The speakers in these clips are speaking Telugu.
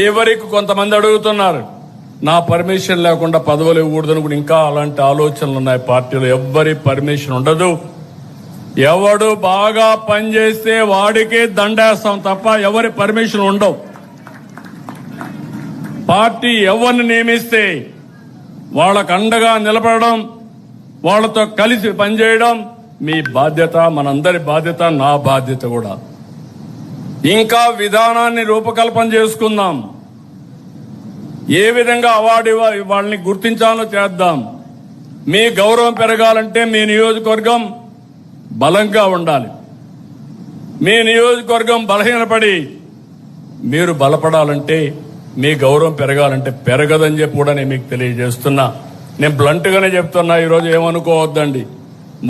ఎవరికి కొంతమంది అడుగుతున్నారు నా పర్మిషన్ లేకుండా పదవులు ఇవ్వకూడదని కూడా ఇంకా అలాంటి ఆలోచనలు ఉన్నాయి పార్టీలో. ఎవ్వరి పర్మిషన్ ఉండదు. ఎవడు బాగా పనిచేస్తే వాడికే దండేస్తాం తప్ప ఎవరి పర్మిషన్ ఉండవు. పార్టీ ఎవరిని నియమిస్తే వాళ్ళకు అండగా నిలబడడం, వాళ్ళతో కలిసి పనిచేయడం మీ బాధ్యత, మనందరి బాధ్యత, నా బాధ్యత కూడా. ఇంకా విధానాన్ని రూపకల్పన చేసుకుందాం. ఏ విధంగా అవార్డు వాళ్ళని గుర్తించాలో చేద్దాం. మీ గౌరవం పెరగాలంటే మీ నియోజకవర్గం బలంగా ఉండాలి. మీ నియోజకవర్గం బలహీనపడి మీరు బలపడాలంటే, మీ గౌరవం పెరగాలంటే పెరగదని చెప్పి కూడా నేను మీకు తెలియజేస్తున్నా. నేను బ్లంట్ గానే చెప్తున్నా. ఈరోజు ఏమనుకోవద్దండి,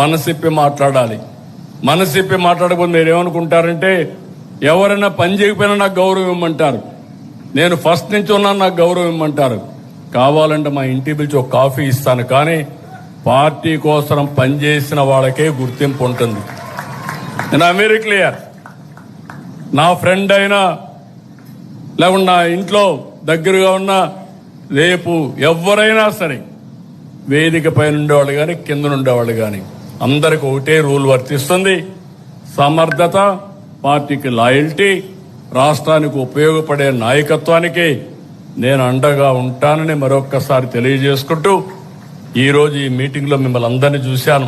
మనసిప్పి మాట్లాడాలి. మనసిప్పి మాట్లాడకపోతే మీరు ఏమనుకుంటారంటే ఎవరైనా పని చేయకపోయినా నాకు గౌరవం ఇవ్వమంటారు, నేను ఫస్ట్ నుంచి ఉన్నాను నాకు గౌరవం ఇవ్వమంటారు. కావాలంటే మా ఇంటి పిలిచి ఒక కాఫీ ఇస్తాను, కానీ పార్టీ కోసం పనిచేసిన వాళ్ళకే గుర్తింపు ఉంటుంది. నేను వెరీ క్లియర్. నా ఫ్రెండ్ అయినా లేకుండా నా ఇంట్లో దగ్గరగా ఉన్న రేపు ఎవరైనా సరే వేదిక పైన ఉండేవాళ్ళు కానీ కింద ఉండేవాళ్ళు కానీ అందరికి ఒకటే రూల్ వర్తిస్తుంది. సమర్థత, పార్టీకి లాయల్టీ, రాష్ట్రానికి ఉపయోగపడే నాయకత్వానికి నేను అండగా ఉంటానని మరొక్కసారి తెలియజేసుకుంటూ ఈరోజు ఈ మీటింగ్లో మిమ్మల్ని అందరినీ చూశాను.